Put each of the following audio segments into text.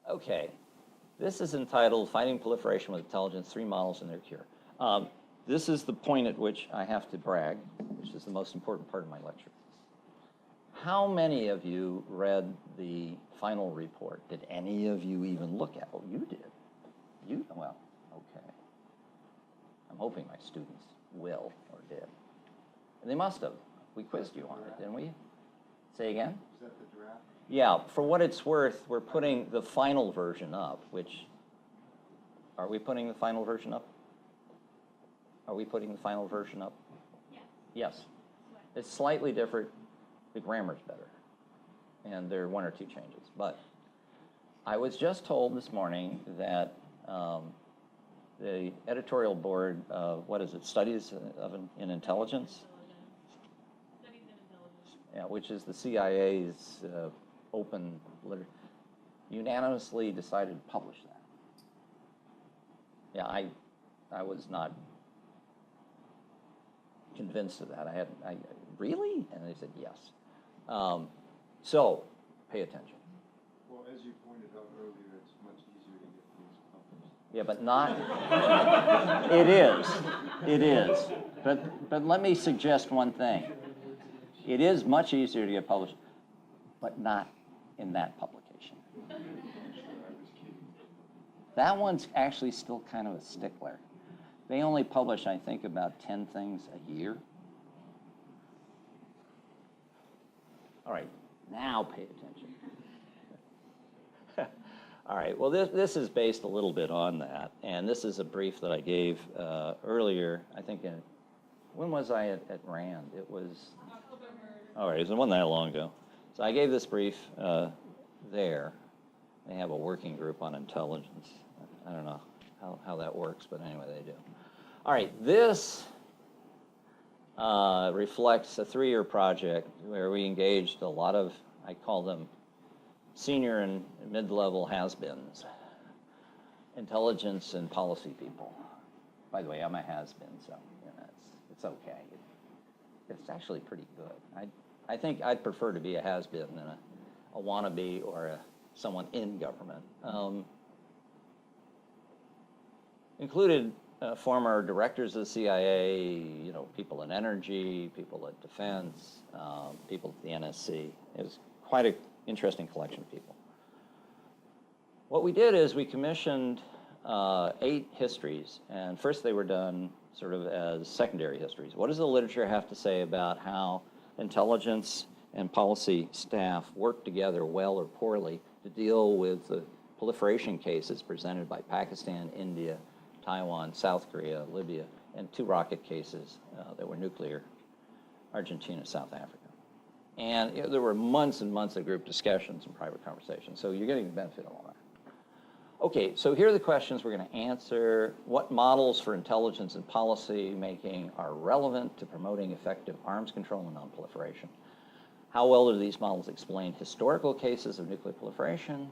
Okay, this is entitled Fighting Proliferation with Intelligence, 3 Models and Their Cure. This is the point at which I have to brag, which is the most important part of my lecture. How many of you read the final report? Did any of you even look at it? Oh, you did. You, well, okay. I'm hoping my students will or did. And they must have. We quizzed you on it, didn't we? Say again? Is that the draft? Yeah, for what it's worth, we're putting the final version up, which, are we putting the final version up? Are we putting the final version up? Yes. Yes. It's slightly different. The grammar's better. And there are 1 or 2 changes. But I was just told this morning that the editorial board of, what is it, Studies in Intelligence? Studies in Intelligence. Yeah, which is the CIA's open literature, unanimously decided to publish that. Yeah, I was not convinced of that. I really? And they said yes. So, pay attention. Well, as you pointed out earlier, it's much easier to get things published. Yeah, but not, it is, it is. But let me suggest one thing. It is much easier to get published, but not in that publication. That one's actually still kind of a stickler. They only publish, I think, about 10 things a year. All right, now pay attention. All right, well, this is based a little bit on that, and this is a brief that I gave earlier, I think, when was I at RAND? It was, all right, it wasn't that long ago. So I gave this brief there. They have a working group on intelligence. I don't know how that works, but anyway, they do. All right, this reflects a 3-year project where we engaged a lot of, I call them senior and mid-level has-beens, intelligence and policy people. By the way, I'm a has-been, so you know, it's okay. It's actually pretty good. I think I'd prefer to be a has-been than a wannabe or someone in government. Included former directors of the CIA, you know, people in energy, people at defense, people at the NSC. It was quite an interesting collection of people. What we did is we commissioned 8 histories, and first they were done sort of as secondary histories. What does the literature have to say about how intelligence and policy staff work together well or poorly to deal with the proliferation cases presented by Pakistan, India, Taiwan, South Korea, Libya, and 2 rocket cases that were nuclear, Argentina, South Africa. And you know, there were months and months of group discussions and private conversations, so you're getting the benefit of all that. Okay, so here are the questions we're going to answer. What models for intelligence and policy making are relevant to promoting effective arms control and nonproliferation? How well do these models explain historical cases of nuclear proliferation?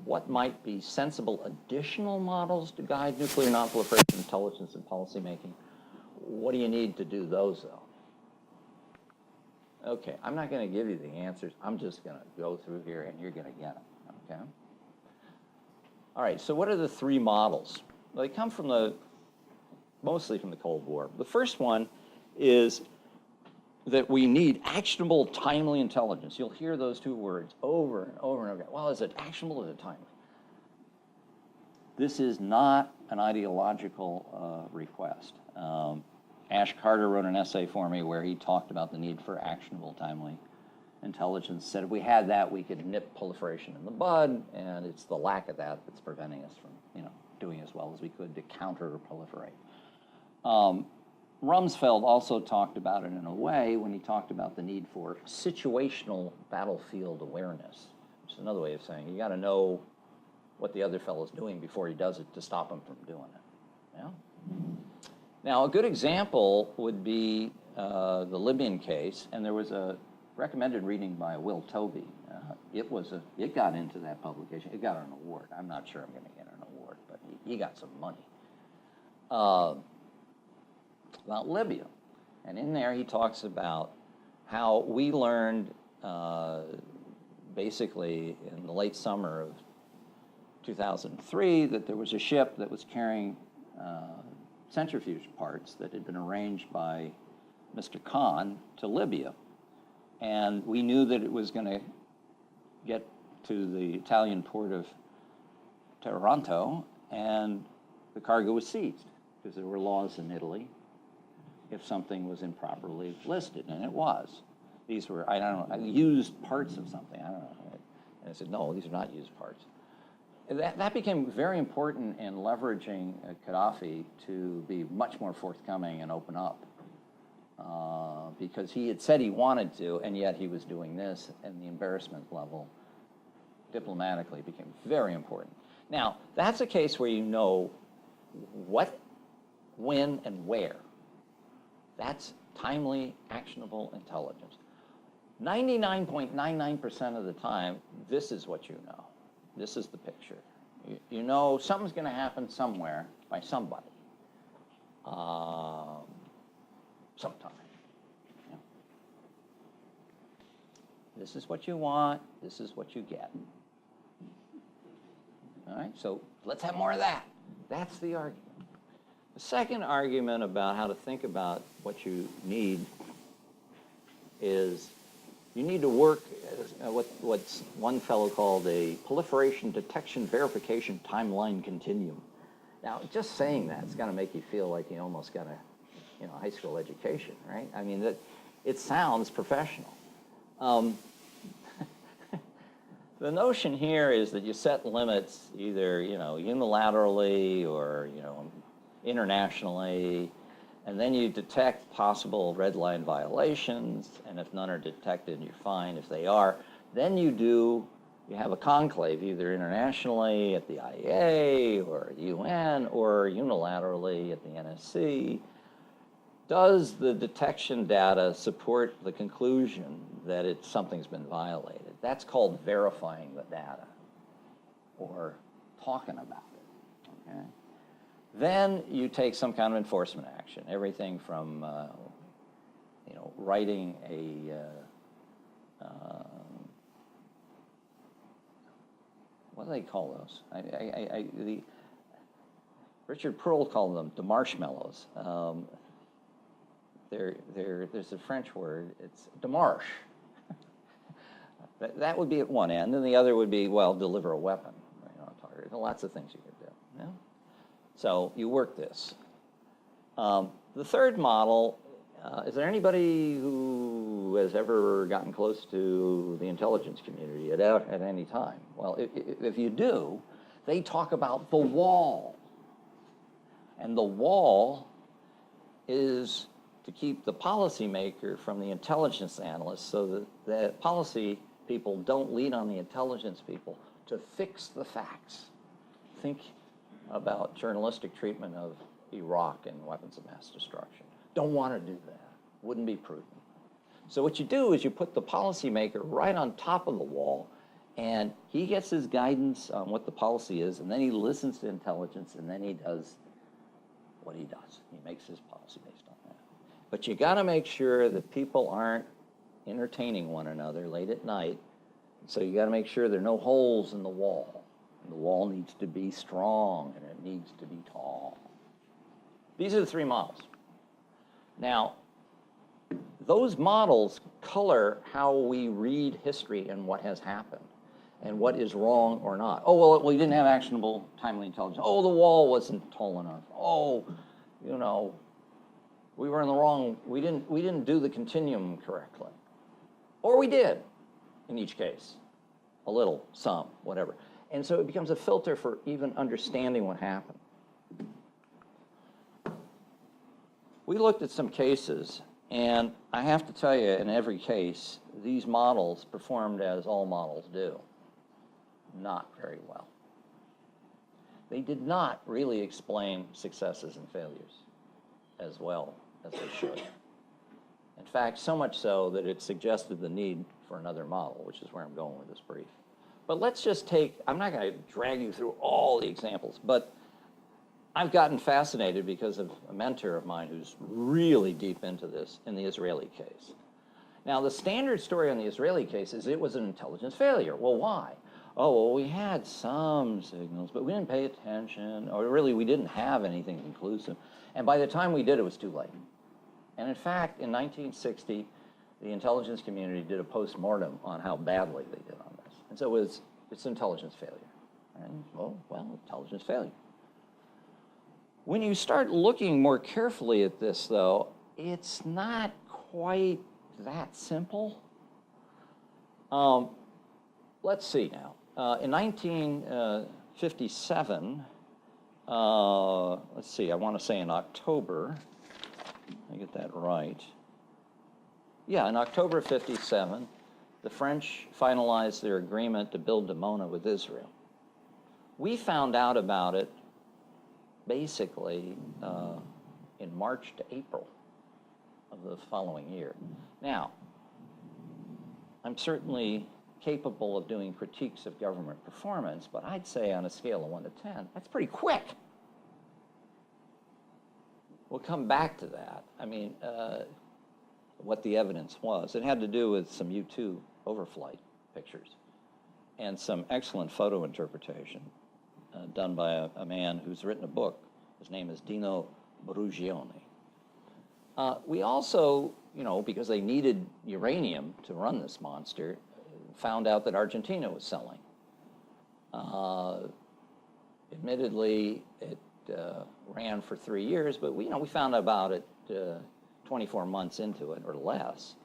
What might be sensible additional models to guide nuclear nonproliferation intelligence and policy making? What do you need to do those, though? Okay, I'm not going to give you the answers. I'm just going to go through here, and you're going to get them, okay? All right, so what are the 3 models? Well, they come from mostly from the Cold War. The first one is that we need actionable, timely intelligence. You'll hear those 2 words over and over and over again. Well, is it actionable or is it timely? This is not an ideological request. Ash Carter wrote an essay for me where he talked about the need for actionable, timely intelligence. Said if we had that, we could nip proliferation in the bud, and it's the lack of that that's preventing us from, you know, doing as well as we could to counter-proliferate. Rumsfeld also talked about it in a way when he talked about the need for situational battlefield awareness, which is another way of saying you got to know what the other fellow's doing before he does it to stop him from doing it. Yeah? Now, a good example would be the Libyan case, and there was a recommended reading by Will Toby. It got into that publication. It got an award. I'm not sure I'm going to get an award, but he got some money. About Libya. And in there he talks about how we learned basically in the late summer of 2003 that there was a ship that was carrying centrifuge parts that had been arranged by Mr. Khan to Libya. And we knew that it was going to get to the Italian port of Taranto, and the cargo was seized because there were laws in Italy if something was improperly listed, and it was. These were, I don't know, used parts of something, I don't know. And I said, no, these are not used parts. That became very important in leveraging Gaddafi to be much more forthcoming and open up. Because he had said he wanted to, and yet he was doing this, and the embarrassment level diplomatically became very important. Now, that's a case where you know what, when, and where. That's timely, actionable intelligence. 99.99% of the time, this is what you know. This is the picture. You know something's going to happen somewhere by somebody. Sometime. Yeah. This is what you want. This is what you get. All right, so let's have more of that. That's the argument. The second argument about how to think about what you need is you need to work what's one fellow called a proliferation detection verification timeline continuum. Now, just saying that, it's going to make you feel like you almost got a high school education, right? I mean, it sounds professional. The notion here is that you set limits either, unilaterally or, internationally, and then you detect possible red line violations, and if none are detected, you're fine. If they are, then you have a conclave, either internationally at the IAEA or the UN or unilaterally at the NSC. Does the detection data support the conclusion that something's been violated? That's called verifying the data or talking about it. Okay? Then you take some kind of enforcement action, everything from writing what do they call those? Richard Pearl called them the marshmallows. There's a French word, it's démarche. That would be at one end, and the other would be, well, deliver a weapon. There are lots of things you could do. Yeah? So you work this. The third model, is there anybody who has ever gotten close to the intelligence community at any time? Well, if you do, they talk about the wall. And the wall is to keep the policymaker from the intelligence analyst so that the policy people don't lean on the intelligence people to fix the facts. Think about journalistic treatment of Iraq and weapons of mass destruction. Don't want to do that. Wouldn't be prudent. So what you do is you put the policymaker right on top of the wall, and he gets his guidance on what the policy is, and then he listens to intelligence, and then he does what he does. He makes his policy based on that. But you got to make sure that people aren't entertaining one another late at night. So you got to make sure there are no holes in the wall. And the wall needs to be strong, and it needs to be tall. These are the three models. Now, those models color how we read history and what has happened and what is wrong or not. Oh, well, we didn't have actionable, timely intelligence. Oh, the wall wasn't tall enough. Oh, we were in the wrong, we didn't do the continuum correctly. Or we did, in each case. A little, some, whatever. And so it becomes a filter for even understanding what happened. We looked at some cases, and I have to tell you, in every case, these models performed as all models do. Not very well. They did not really explain successes and failures as well as they should. In fact, so much so that it suggested the need for another model, which is where I'm going with this brief. But let's just take, I'm not going to drag you through all the examples, but I've gotten fascinated because of a mentor of mine who's really deep into this in the Israeli case. Now, the standard story on the Israeli case is it was an intelligence failure. Well, why? oh, well, we had some signals, but we didn't pay attention, or really we didn't have anything conclusive. And by the time we did, it was too late. And in fact, in 1960, the intelligence community did a post-mortem on how badly they did on this. And so it's intelligence failure. And, well, intelligence failure. When you start looking more carefully at this, though, it's not quite that simple. Let's see now. In 1957, let's see, I want to say in October, I get that right. Yeah, in October of 57, the French finalized their agreement to build Dimona with Israel. We found out about it basically in March to April of the following year. Now, I'm certainly capable of doing critiques of government performance, but I'd say on a scale of 1 to 10, that's pretty quick. We'll come back to that. I mean, what the evidence was. It had to do with some U-2 overflight pictures and some excellent photo interpretation done by a man who's written a book. His name is Dino Brugioni. We also, because they needed uranium to run this monster, found out that Argentina was selling. Admittedly, it ran for 3 years, but we found out about it 24 months into it or less.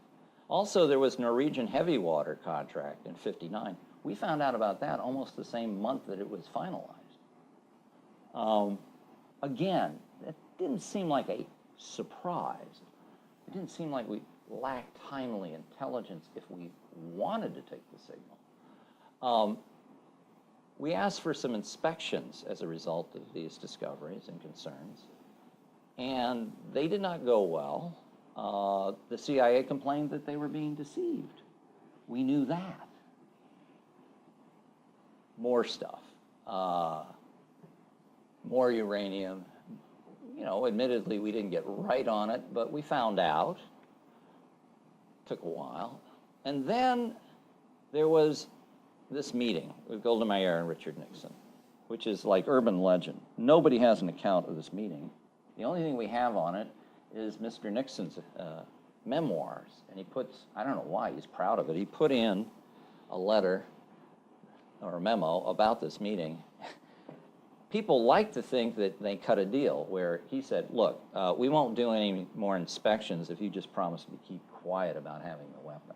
Also, there was Norwegian heavy water contract in '59. We found out about that almost the same month that it was finalized. Again, it didn't seem like a surprise. It didn't seem like we lacked timely intelligence if we wanted to take the signal. We asked for some inspections as a result of these discoveries and concerns, and they did not go well. The CIA complained that they were being deceived. We knew that. More stuff. More uranium. Admittedly, we didn't get right on it, but we found out. Took a while. And then there was this meeting with Golda Meir and Richard Nixon, which is like urban legend. Nobody has an account of this meeting. The only thing we have on it is Mr. Nixon's memoirs. And he puts, I don't know why, he's proud of it. He put in a letter or a memo about this meeting. People like to think that they cut a deal where he said, look, we won't do any more inspections if you just promise to keep quiet about having the weapon.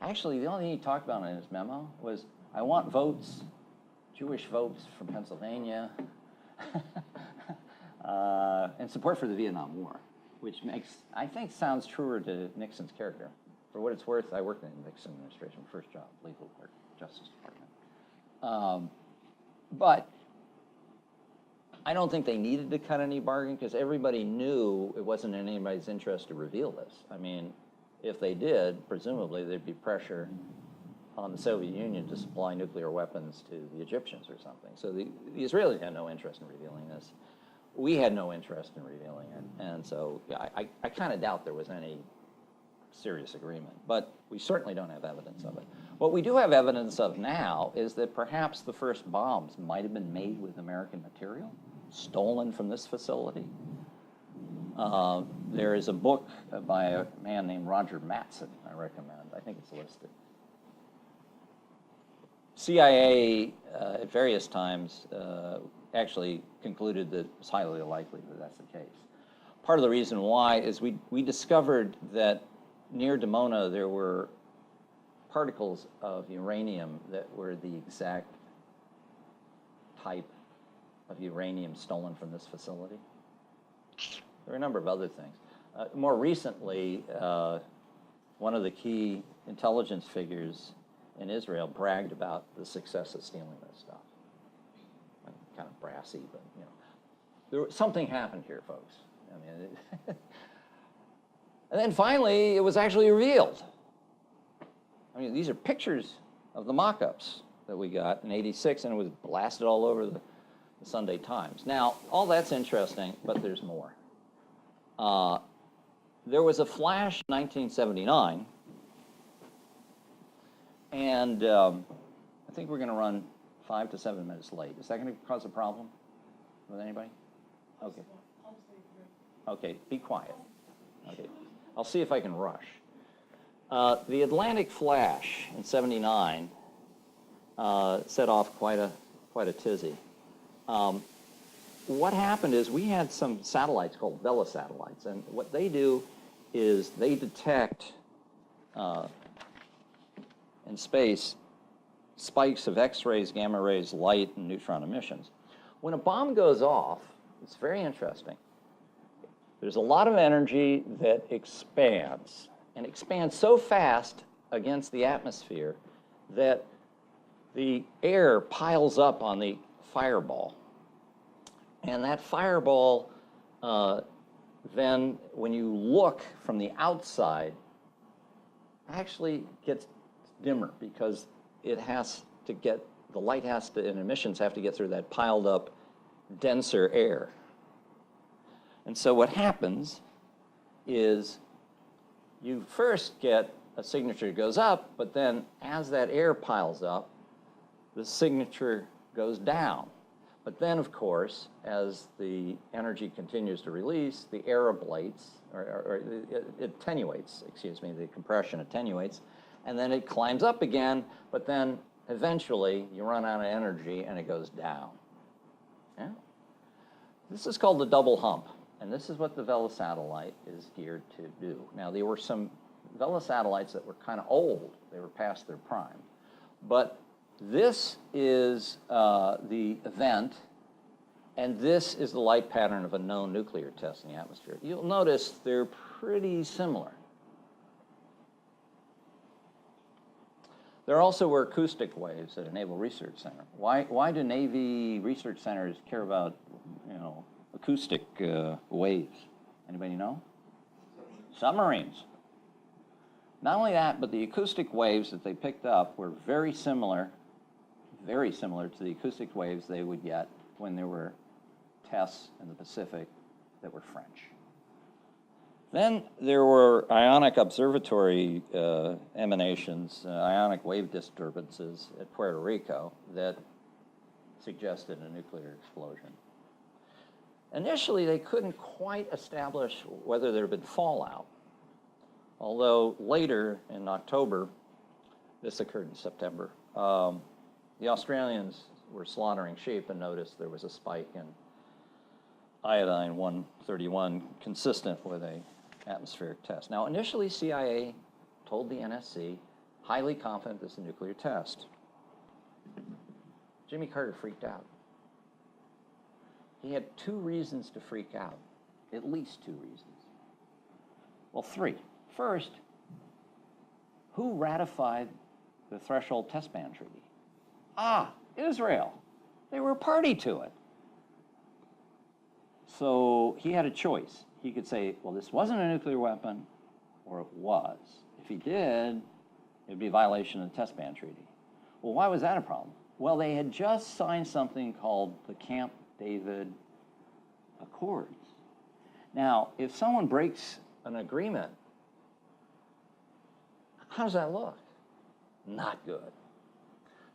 Actually, the only thing he talked about in his memo was, I want votes, Jewish votes from Pennsylvania, and support for the Vietnam War, which I think sounds truer to Nixon's character. For what it's worth, I worked in the Nixon administration, first job, legal clerk, Justice Department. But I don't think they needed to cut any bargain because everybody knew it wasn't in anybody's interest to reveal this. I mean, if they did, presumably there'd be pressure on the Soviet Union to supply nuclear weapons to the Egyptians or something. So the Israelis had no interest in revealing this. We had no interest in revealing it. And so yeah, I kind of doubt there was any serious agreement, but we certainly don't have evidence of it. What we do have evidence of now is that perhaps the first bombs might have been made with American material, stolen from this facility. There is a book by a man named Roger Mattson I recommend. I think it's listed. CIA at various times actually concluded that it's highly likely that that's the case. Part of the reason why is we discovered that near Dimona there were particles of uranium that were the exact type of uranium stolen from this facility. There were a number of other things. More recently, one of the key intelligence figures in Israel bragged about the success of stealing this stuff. Kind of brassy, but something happened here, folks. I mean, and then finally, it was actually revealed. I mean, these are pictures of the mock-ups that we got in '86, and it was blasted all over the Sunday Times. Now, all that's interesting, but there's more. There was a flash in 1979 And I think we're going to run 5 to 7 minutes late. Is that going to cause a problem with anybody? Okay. I'll just leave it. Okay, be quiet. Okay, I'll see if I can rush. The Atlantic flash in '79 set off quite a tizzy. What happened is we had some satellites called Vela satellites, and what they do is they detect in space spikes of X-rays, gamma rays, light, and neutron emissions. When a bomb goes off, it's very interesting. There's a lot of energy that expands, and expands so fast against the atmosphere that the air piles up on the fireball. And that fireball, then when you look from the outside, actually gets dimmer because it has to get, the light has to, and emissions have to get through that piled up, denser air. And so what happens is you first get a signature goes up, but then as that air piles up, the signature goes down. But then, of course, as the energy continues to release, the air ablates, or it attenuates, excuse me, the compression attenuates, and then it climbs up again, but then eventually you run out of energy and it goes down. Yeah? This is called the double hump, and this is what the Vela satellite is geared to do. Now, there were some Vela satellites that were kind of old. They were past their prime. But this is the event, and this is the light pattern of a known nuclear test in the atmosphere. You'll notice they're pretty similar. There also were acoustic waves at a Naval Research Center. Why do Navy research centers care about, acoustic waves? Anybody know? Submarines. Not only that, but the acoustic waves that they picked up were very similar to the acoustic waves they would get when there were tests in the Pacific that were French. Then there were ionic observatory emanations, ionic wave disturbances at Puerto Rico that suggested a nuclear explosion. Initially, they couldn't quite establish whether there had been fallout, although later in October, this occurred in September, the Australians were slaughtering sheep and noticed there was a spike in iodine-131 consistent with a atmospheric test. Now, initially, CIA told the NSC, highly confident this is a nuclear test. Jimmy Carter freaked out. He had 2 reasons to freak out, at least 2 reasons. Well, 3. First, who ratified the Threshold Test Ban Treaty? Israel. They were a party to it. So he had a choice. He could say, well, this wasn't a nuclear weapon, or it was. If he did, it would be a violation of the Test Ban Treaty. Well, why was that a problem? Well, they had just signed something called the Camp David Accords. Now, if someone breaks an agreement, how does that look? Not good.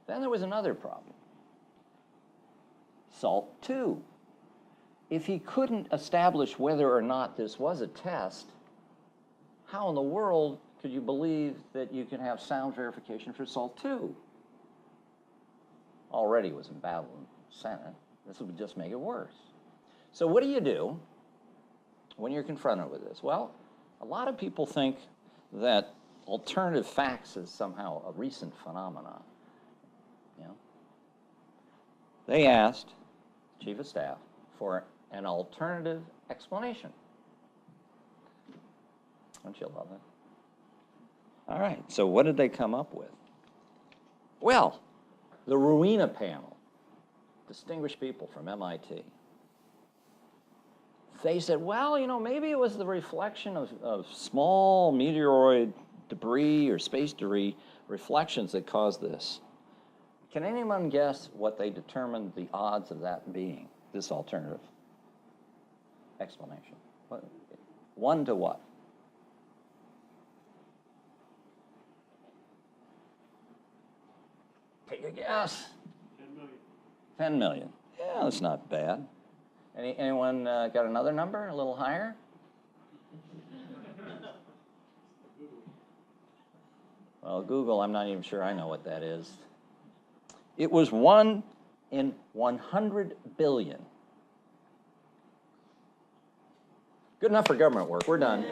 Then there was another problem. SALT II. If he couldn't establish whether or not this was a test, how in the world could you believe that you can have sound verification for SALT II? Already was in battle in the Senate. This would just make it worse. So what do you do when you're confronted with this? Well, a lot of people think that alternative facts is somehow a recent phenomenon. They asked Chief of Staff for an alternative explanation. Don't you love it? All right, so what did they come up with? Well, the Rowena panel, distinguished people from MIT, they said, well, maybe it was the reflection of small meteoroid debris or space debris reflections that caused this. Can anyone guess what they determined the odds of that being, this alternative explanation? 1 to what? Take a guess. 10 million. 10 million. Yeah, that's not bad. Anyone got another number, a little higher? Well, Google, I'm not even sure I know what that is. It was 1 in 100 billion. Good enough for government work. We're done.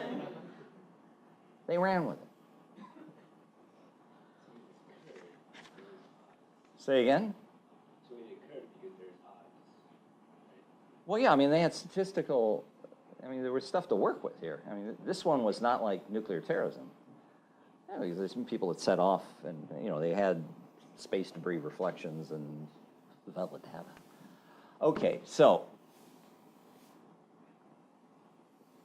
They ran with it. Say again? So it occurred because there's odds. Well, yeah, I mean, they had statistical, I mean, there was stuff to work with here. I mean, this one was not like nuclear terrorism. Yeah, because there's some people that set off and, you know, they had space debris reflections and valid data. Okay, so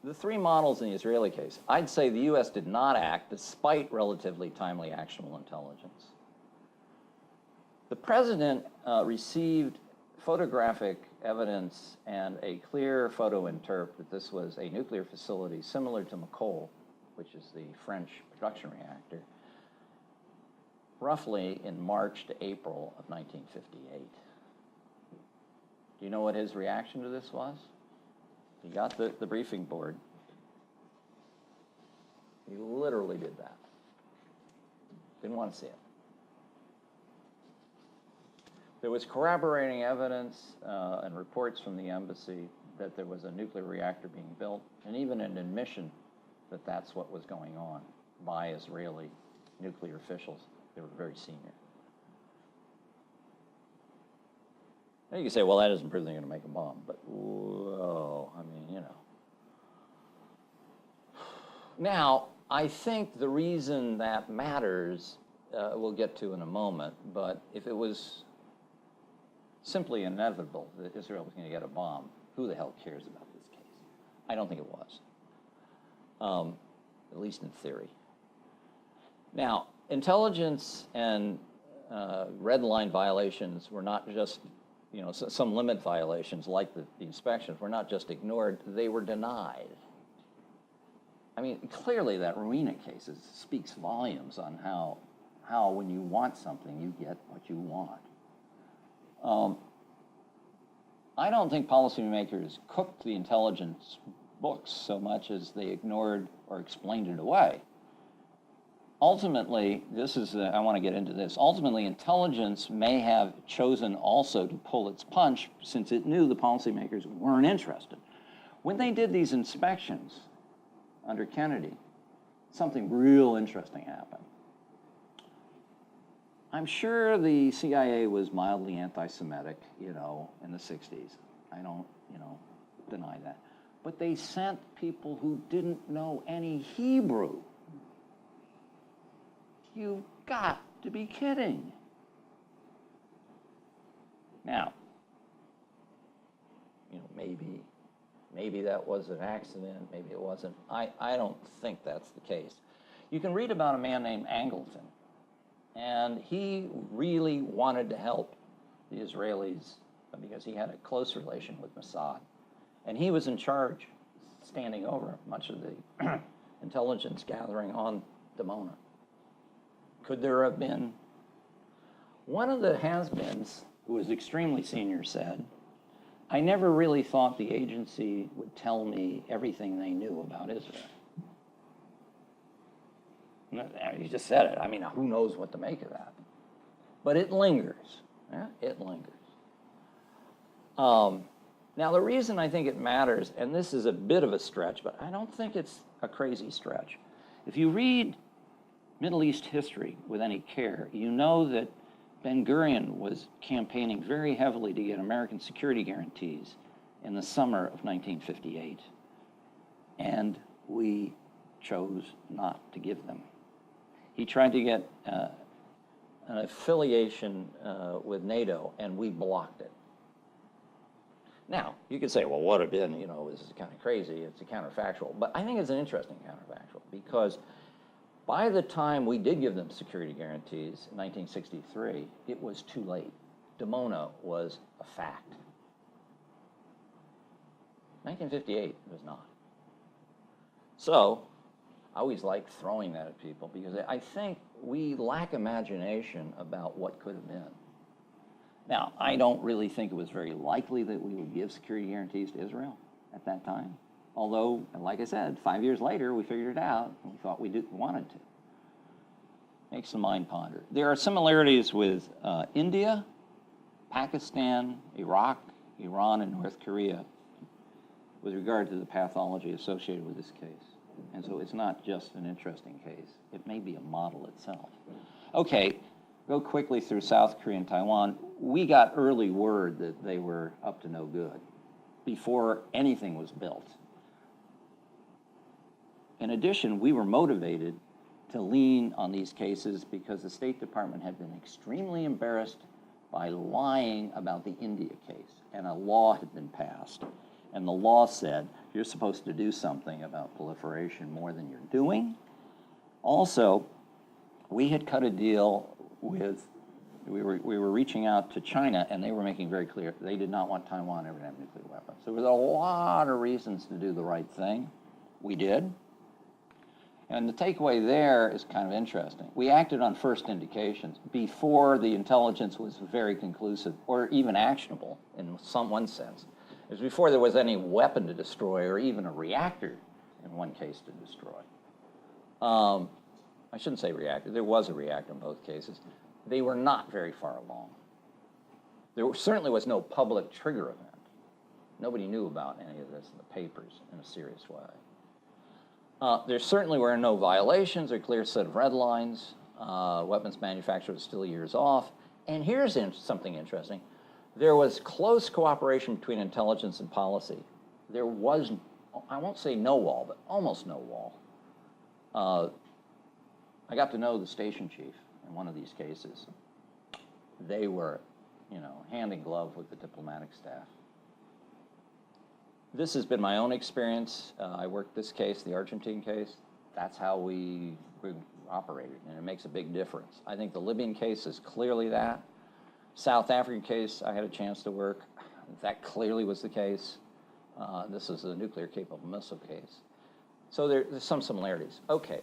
the three models in the Israeli case, I'd say the U.S. did not act despite relatively timely actionable intelligence. The president received photographic evidence and a clear photo interp that this was a nuclear facility similar to McColl, which is the French production reactor, roughly in March to April of 1958. Do you know what his reaction to this was? He got the briefing board. He literally did that. Didn't want to see it. There was corroborating evidence and reports from the embassy that there was a nuclear reactor being built, and even an admission that that's what was going on by Israeli nuclear officials. They were very senior. Now you can say, well, that doesn't prove they're going to make a bomb, but whoa, I mean, you know. Now, I think the reason that matters, we'll get to in a moment, but if it was simply inevitable that Israel was going to get a bomb, who the hell cares about this case? I don't think it was, at least in theory. Now, intelligence and red line violations were not just, you know, some limit violations like the inspections were not just ignored, they were denied. I mean, clearly that Rowena case speaks volumes on how when you want something, you get what you want. I don't think policymakers cooked the intelligence books so much as they ignored or explained it away. Ultimately, I want to get into this. Ultimately, intelligence may have chosen also to pull its punch since it knew the policymakers weren't interested. When they did these inspections under Kennedy, something real interesting happened. I'm sure the CIA was mildly anti-Semitic, you know, in the 60s. I don't, you know, deny that. But they sent people who didn't know any Hebrew. You've got to be kidding. Now, you know, maybe that was an accident, maybe it wasn't. I don't think that's the case. You can read about a man named Angleton, and he really wanted to help the Israelis because he had a close relation with Mossad. And he was in charge, standing over much of the intelligence gathering on Dimona. Could there have been? One of the has-beens, who was extremely senior, said, I never really thought the agency would tell me everything they knew about Israel. You just said it. I mean, who knows what to make of that? But it lingers. Yeah, it lingers. Now, the reason I think it matters, and this is a bit of a stretch, but I don't think it's a crazy stretch. If you read Middle East history with any care, you know that Ben-Gurion was campaigning very heavily to get American security guarantees in the summer of 1958, and we chose not to give them. He tried to get an affiliation with NATO, and we blocked it. Now, you could say, well, what have been, you know, this is kind of crazy, it's a counterfactual, but I think it's an interesting counterfactual because by the time we did give them security guarantees in 1963, it was too late. Dimona was a fact. 1958 it was not. So, I always like throwing that at people because I think we lack imagination about what could have been. Now, I don't really think it was very likely that we would give security guarantees to Israel at that time. Although, like I said, 5 years later, we figured it out, and we thought we wanted to. Makes the mind ponder. There are similarities with India, Pakistan, Iraq, Iran, and North Korea with regard to the pathology associated with this case. And so it's not just an interesting case. It may be a model itself. Okay, go quickly through South Korea and Taiwan. We got early word that they were up to no good before anything was built. In addition, we were motivated to lean on these cases because the State Department had been extremely embarrassed by lying about the India case, and a law had been passed. And the law said, you're supposed to do something about proliferation more than you're doing. Also, we had cut a deal with, we were reaching out to China, and they were making very clear they did not want Taiwan ever to have nuclear weapons. So there was a lot of reasons to do the right thing. We did. And the takeaway there is kind of interesting. We acted on first indications before the intelligence was very conclusive or even actionable in one sense. It was before there was any weapon to destroy or even a reactor, in one case, to destroy. I shouldn't say reactor. There was a reactor in both cases. They were not very far along. There certainly was no public trigger event. Nobody knew about any of this in the papers in a serious way. There certainly were no violations or clear set of red lines. Weapons manufacturer was still years off. And here's something interesting. There was close cooperation between intelligence and policy. There was, I won't say no wall, but almost no wall. I got to know the station chief in one of these cases. They were, hand in glove with the diplomatic staff. This has been my own experience. I worked this case, the Argentine case. That's how we operated, and it makes a big difference. I think the Libyan case is clearly that. South African case, I had a chance to work. That clearly was the case. This is a nuclear-capable missile case. So there's some similarities. Okay.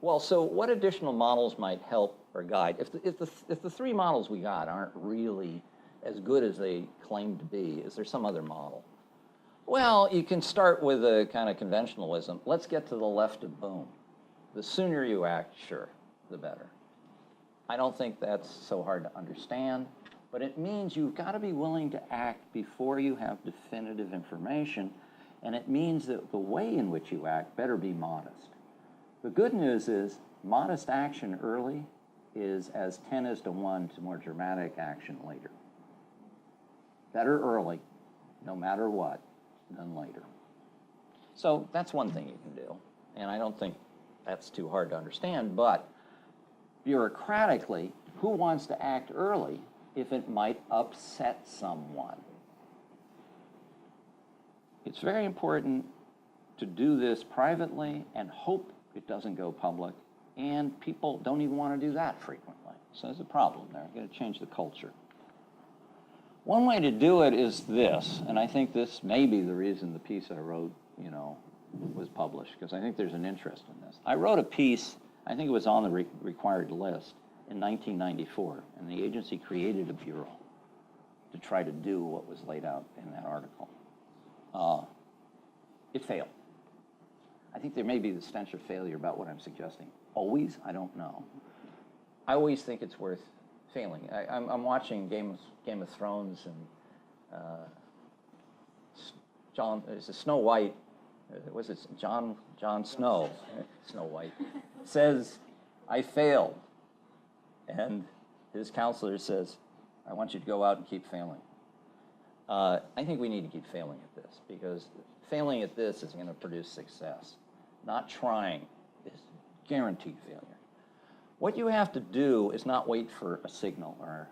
Well, so what additional models might help or guide? If the three models we got aren't really as good as they claim to be, is there some other model? Well, you can start with a kind of conventionalism. Let's get to the left of boom. The sooner you act, sure, the better. I don't think that's so hard to understand, but it means you've got to be willing to act before you have definitive information, and it means that the way in which you act better be modest. The good news is modest action early is as 10:1 to more dramatic action later. Better early, no matter what, than later. So that's one thing you can do, and I don't think that's too hard to understand, but bureaucratically, who wants to act early if it might upset someone? It's very important to do this privately and hope it doesn't go public, and people don't even want to do that frequently. So there's a problem there. You've got to change the culture. One way to do it is this, and I think this may be the reason the piece I wrote, was published, because I think there's an interest in this. I wrote a piece, I think it was on the required list, in 1994, and the agency created a bureau to try to do what was laid out in that article. It failed. I think there may be the stench of failure about what I'm suggesting. Always? I don't know. I always think it's worth failing. I'm watching Game of Thrones, and Snow White, was it Jon Snow? Snow White says, "I failed," and his counselor says, "I want you to go out and keep failing." I think we need to keep failing at this, because failing at this is going to produce success. Not trying is guaranteed failure. What you have to do is not wait for a signal or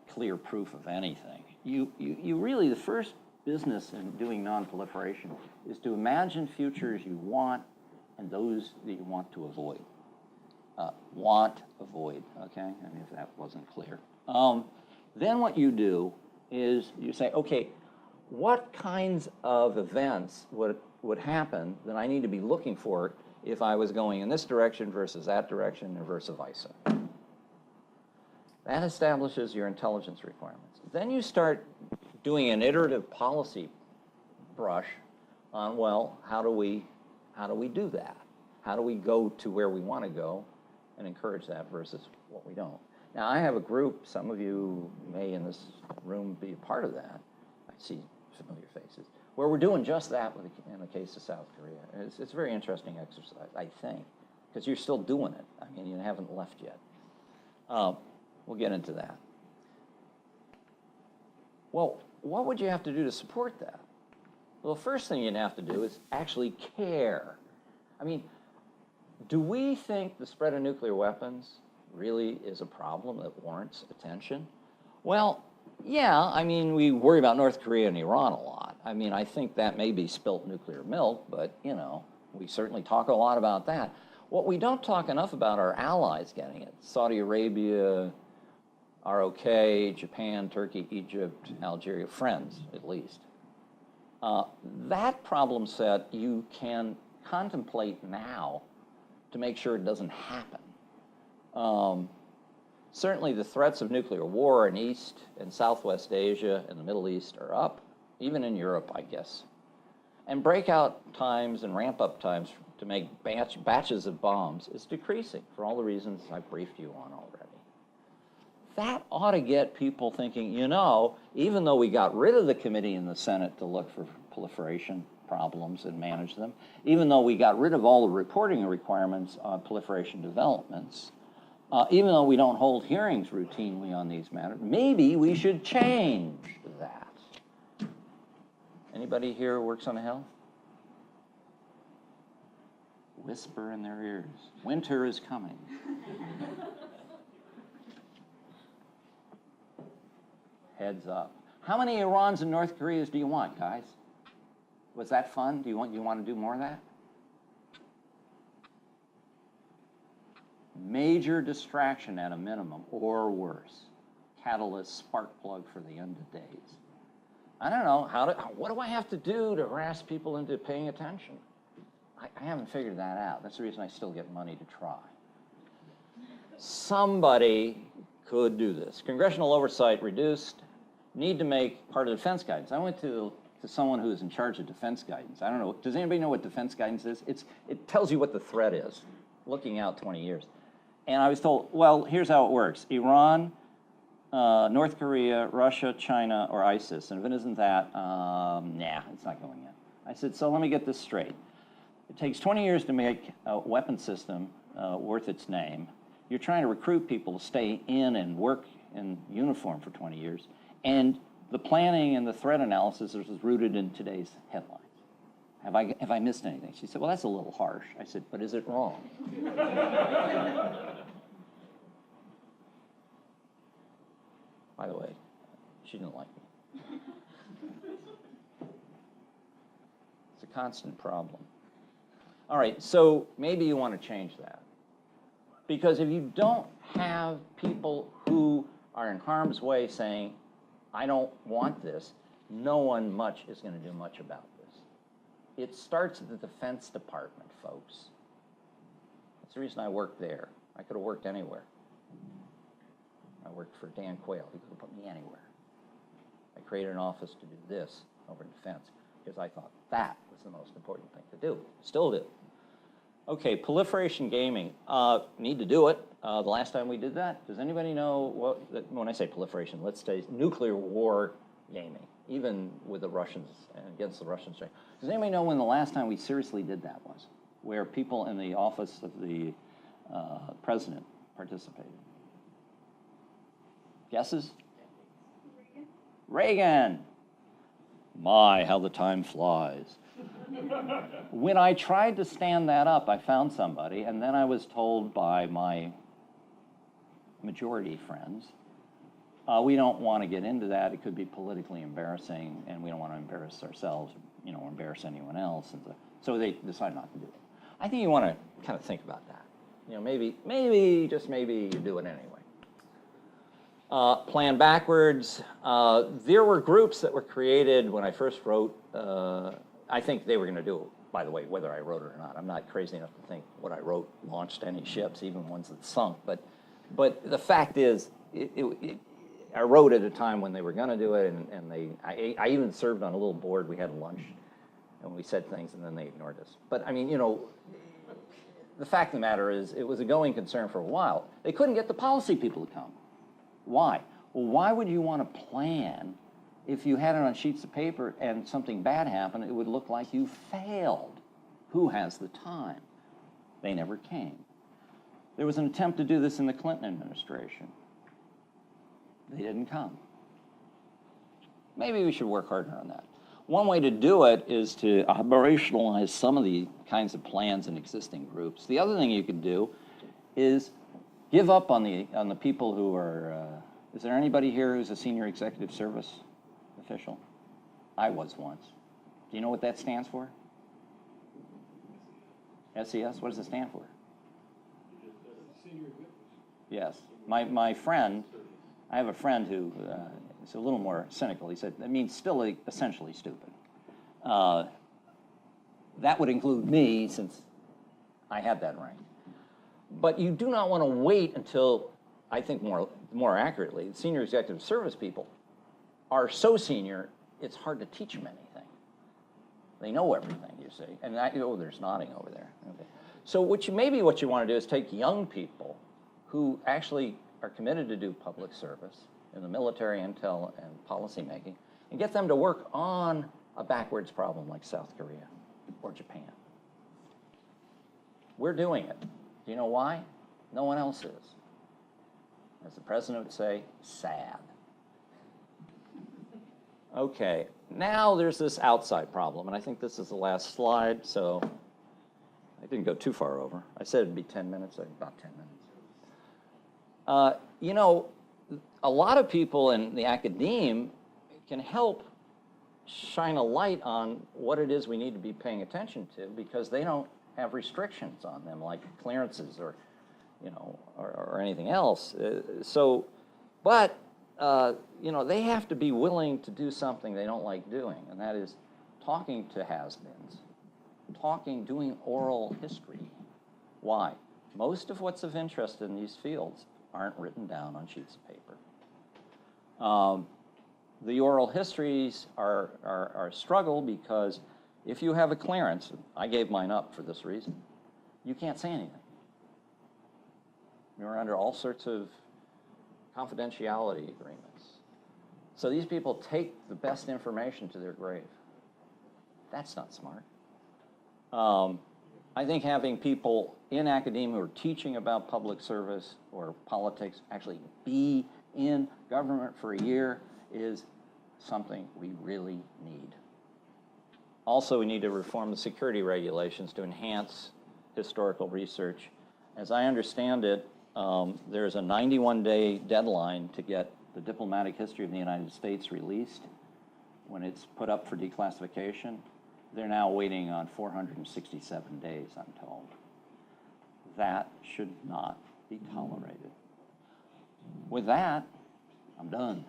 clear proof of anything. You really, the first business in doing non-proliferation is to imagine futures you want and those that you want to avoid. Avoid, okay? I mean, if that wasn't clear. Then what you do is you say, okay, what kinds of events would would happen that I need to be looking for if I was going in this direction versus that direction and versa versa. That establishes your intelligence requirements. Then you start doing an iterative policy brush on, well, how do we do that? How do we go to where we want to go and encourage that versus what we don't? Now, I have a group, some of you may in this room be a part of that. I see familiar faces, where we're doing just that in the case of South Korea. It's a very interesting exercise, I think, because you're still doing it. I mean, you haven't left yet. We'll get into that. Well, what would you have to do to support that? Well, the first thing you'd have to do is actually care. I mean, do we think the spread of nuclear weapons really is a problem that warrants attention? Well, yeah, I mean, we worry about North Korea and Iran a lot. I mean, I think that may be spilt nuclear milk, but, you know, we certainly talk a lot about that. What we don't talk enough about are allies getting it. Saudi Arabia, ROK, Japan, Turkey, Egypt, Algeria, friends, at least. That problem set you can contemplate now to make sure it doesn't happen. Certainly the threats of nuclear war in East and Southwest Asia and the Middle East are up, even in Europe, I guess. And breakout times and ramp-up times to make batches of bombs is decreasing for all the reasons I briefed you on already. That ought to get people thinking, you know, even though we got rid of the committee in the Senate to look for proliferation problems and manage them, even though we got rid of all the reporting requirements on proliferation developments, even though we don't hold hearings routinely on these matters, maybe we should change that. Anybody here works on the Hill? Whisper in their ears, winter is coming. Heads up. How many Irans and North Koreas do you want, guys? Was that fun? Do you want to do more of that? Major distraction at a minimum, or worse. Catalyst, spark plug for the end of days. I don't know, what do I have to do to harass people into paying attention? I haven't figured that out. That's the reason I still get money to try. Somebody could do this. Congressional oversight reduced. Need to make part of defense guidance. I went to someone who is in charge of defense guidance. I don't know, does anybody know what defense guidance is? It tells you what the threat is, looking out 20 years. And I was told, well, here's how it works. Iran, North Korea, Russia, China, or ISIS. And if it isn't that, nah, it's not going in. I said, so let me get this straight. It takes 20 years to make a weapon system worth its name. You're trying to recruit people to stay in and work in uniform for 20 years. And the planning and the threat analysis is rooted in today's headlines. Have I missed anything? She said, well, that's a little harsh. I said, but is it wrong? By the way, she didn't like me. It's a constant problem. All right, so maybe you want to change that. Because if you don't have people who are in harm's way saying, I don't want this, no one much is going to do much about this. It starts at the Defense Department, folks. That's the reason I worked there. I could have worked anywhere. I worked for Dan Quayle. He could have put me anywhere. I created an office to do this over in defense because I thought that was the most important thing to do. Still do. Okay, proliferation gaming. Need to do it. The last time we did that, does anybody know what, when I say proliferation, let's say nuclear war gaming, even with the Russians and against the Russians. Does anybody know when the last time we seriously did that was? Where people in the office of the president participated? Guesses? Reagan. My, how the time flies. When I tried to stand that up, I found somebody, and then I was told by my majority friends, we don't want to get into that. It could be politically embarrassing, and we don't want to embarrass ourselves, you know, or embarrass anyone else. And so they decided not to do it. I think you want to kind of think about that. You know, maybe, just maybe you do it anyway. Plan backwards. There were groups that were created when I first wrote. I think they were going to do by the way, whether I wrote it or not. I'm not crazy enough to think what I wrote launched any ships, even ones that sunk. But the fact is, I wrote at a time when they were going to do it, and I even served on a little board. We had lunch, and we said things, and then they ignored us. But I mean, you know, the fact of the matter is, it was a going concern for a while. They couldn't get the policy people to come. Why? Well, why would you want to plan if you had it on sheets of paper and something bad happened? It would look like you failed. Who has the time? They never came. There was an attempt to do this in the Clinton administration. They didn't come. Maybe we should work harder on that. One way to do it is to operationalize some of the kinds of plans in existing groups. The other thing you could do is give up on the people who are, is there anybody here who's a senior executive service official? I was once. Do you know what that stands for? SES, what does it stand for? Yes, my friend, I have a friend who is a little more cynical. He said, it means still essentially stupid. That would include me, since I had that rank. But you do not want to wait until, I think more accurately, senior executive service people are so senior, it's hard to teach them anything. They know everything, you see. And oh, there's nodding over there. Okay. So maybe what you want to do is take young people who actually are committed to do public service in the military, intel, and policy making, and get them to work on a backwards problem like South Korea or Japan. We're doing it. Do you know why? No one else is. As the president would say, sad. Okay, now there's this outside problem, and I think this is the last slide, so I didn't go too far over. I said it'd be 10 minutes, about 10 minutes. You know, a lot of people in the academe can help shine a light on what it is we need to be paying attention to, because they don't have restrictions on them like clearances or, you know, or anything else. But you know, they have to be willing to do something they don't like doing, and that is talking to has-beens, doing oral history. Why? Most of what's of interest in these fields aren't written down on sheets of paper. The oral histories are a struggle, because if you have a clearance, I gave mine up for this reason, you can't say anything. You're under all sorts of confidentiality agreements. So these people take the best information to their grave. That's not smart. I think having people in academia who are teaching about public service or politics actually be in government for a year is something we really need. Also, we need to reform the security regulations to enhance historical research. As I understand it, there's a 91-day deadline to get the diplomatic history of the United States released when it's put up for declassification. They're now waiting on 467 days, I'm told. That should not be tolerated. With that, I'm done.